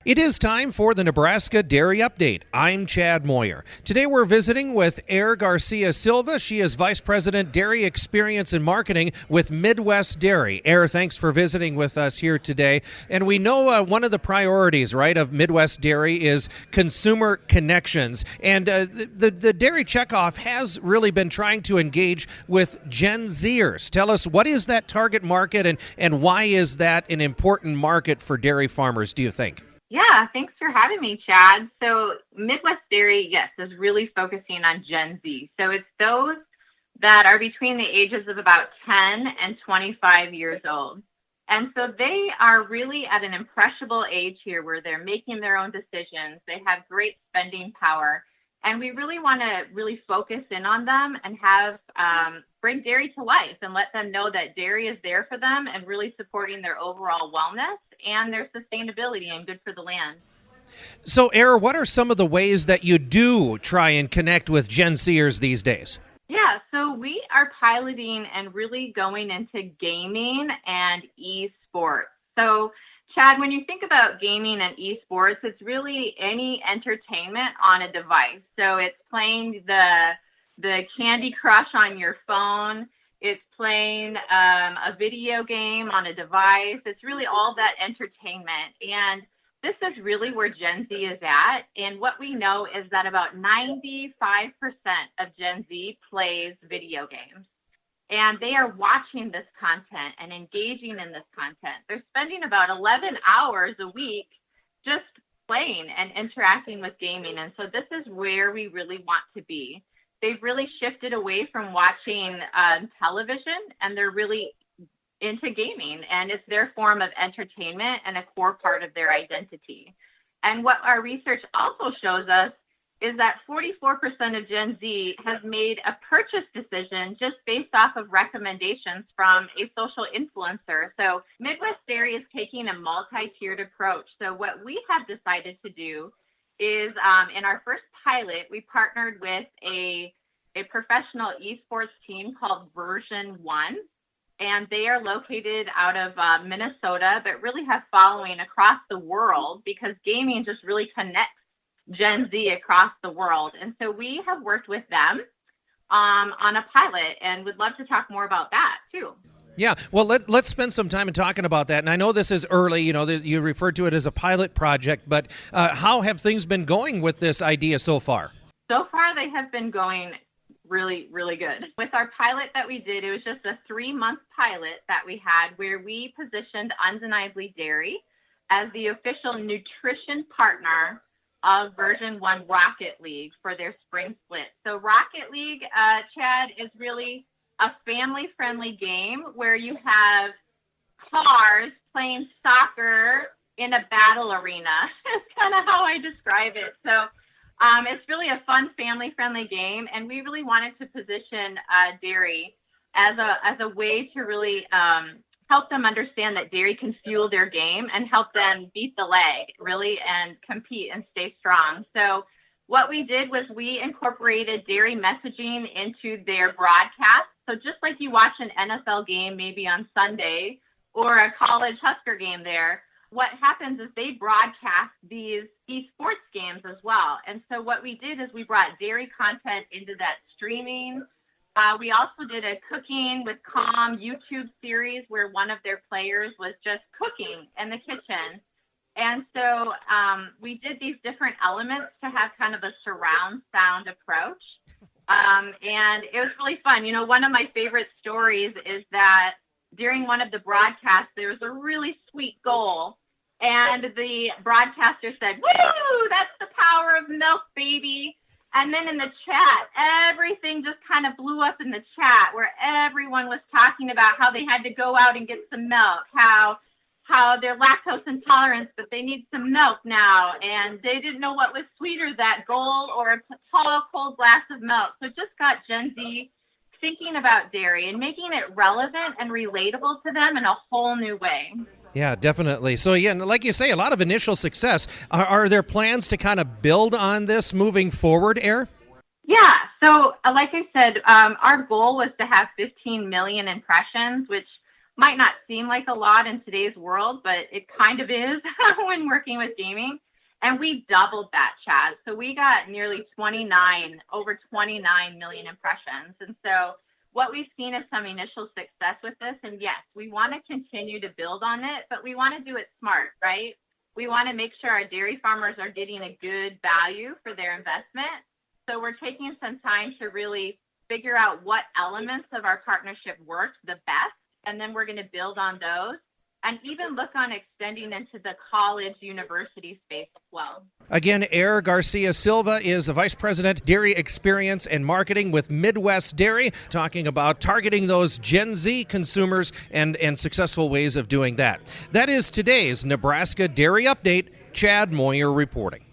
It is time for the Nebraska Dairy Update. I'm Chad Moyer. Today we're visiting with Eir Garcia Silva. She is Vice President, Dairy Experience and Marketing with Midwest Dairy. Eir, thanks for visiting with us here today. And we know one of the priorities, right, of Midwest Dairy is consumer connections. And the Dairy Checkoff has really been trying to engage with Gen Zers. Tell us, what is that target market and why is that an important market for dairy farmers, do you think? Yeah, thanks for having me, Chad. So Midwest Dairy, yes, is really focusing on Gen Z. So it's those that are between the ages of about 10 and 25 years old. And so they are really at an impressionable age here where they're making their own decisions. They have great spending power. And we really want to really focus in on them and have bring dairy to life and let them know that dairy is there for them and really supporting their overall wellness and their sustainability and good for the land. So, Eir, what are some of the ways that you do try and connect with Gen Zers these days? Yeah, so we are piloting and really going into gaming and esports. So, Chad, when you think about gaming and esports, it's really any entertainment on a device. So it's playing the Candy Crush on your phone. It's playing a video game on a device. It's really all that entertainment. And this is really where Gen Z is at. And what we know is that about 95% of Gen Z plays video games. And they are watching this content and engaging in this content. They're spending about 11 hours a week just playing and interacting with gaming. And so this is where we really want to be. They've really shifted away from watching television, and they're really into gaming. And it's their form of entertainment and a core part of their identity. And what our research also shows us is that 44% of Gen Z has made a purchase decision just based off of recommendations from a social influencer. So Midwest Dairy is taking a multi-tiered approach. So what we have decided to do is in our first pilot, we partnered with a professional esports team called Version 1. And they are located out of Minnesota, but really have following across the world because gaming just really connects Gen Z across the world. And so we have worked with them on a pilot and would love to talk more about that too. Yeah, well, let's spend some time in talking about that. And I know this is early, you referred to it as a pilot project, but how have things been going with this idea so far? So far, they have been going really, really good. With our pilot that we did, it was just a 3-month pilot that we had where we positioned Undeniably Dairy as the official nutrition partner of Version 1 Rocket League for their spring split. So Rocket League, Chad, is really a family-friendly game where you have cars playing soccer in a battle arena. That's kind of how I describe it. So it's really a fun, family-friendly game, and we really wanted to position dairy as a way to really help them understand that dairy can fuel their game and help them beat the lag, really, and compete and stay strong. So what we did was we incorporated dairy messaging into their broadcast. So just like you watch an NFL game maybe on Sunday or a college Husker game there, what happens is they broadcast these esports games as well. And so what we did is we brought dairy content into that streaming. We also did a Cooking with Calm YouTube series where one of their players was just cooking in the kitchen. And so we did these different elements to have kind of a surround sound approach. And it was really fun. One of my favorite stories is that during one of the broadcasts, there was a really sweet goal. And the broadcaster said, "Woo, that's the power of milk, baby." And then in the chat, everything just kind of blew up in the chat where everyone was talking about how they had to go out and get some milk, how they're lactose intolerant, but they need some milk now. And they didn't know what was sweeter, that goal or a tall, cold glass of milk. So it just got Gen Z thinking about dairy and making it relevant and relatable to them in a whole new way. Yeah, definitely. So, again, like you say, a lot of initial success. Are there plans to kind of build on this moving forward, Eir? Yeah. So, like I said, our goal was to have 15 million impressions, which might not seem like a lot in today's world, but it kind of is when working with gaming. And we doubled that, Chad. So we got nearly over 29 million impressions. And so what we've seen is some initial success with this. And yes, we want to continue to build on it, but we want to do it smart, right? We want to make sure our dairy farmers are getting a good value for their investment. So we're taking some time to really figure out what elements of our partnership worked the best, and then we're going to build on those and even look on extending into the college university space as well. Again, Eir Garcia Silva is a Vice President, Dairy Experience and Marketing with Midwest Dairy, talking about targeting those Gen Z consumers and successful ways of doing that. That is today's Nebraska Dairy Update. Chad Moyer reporting.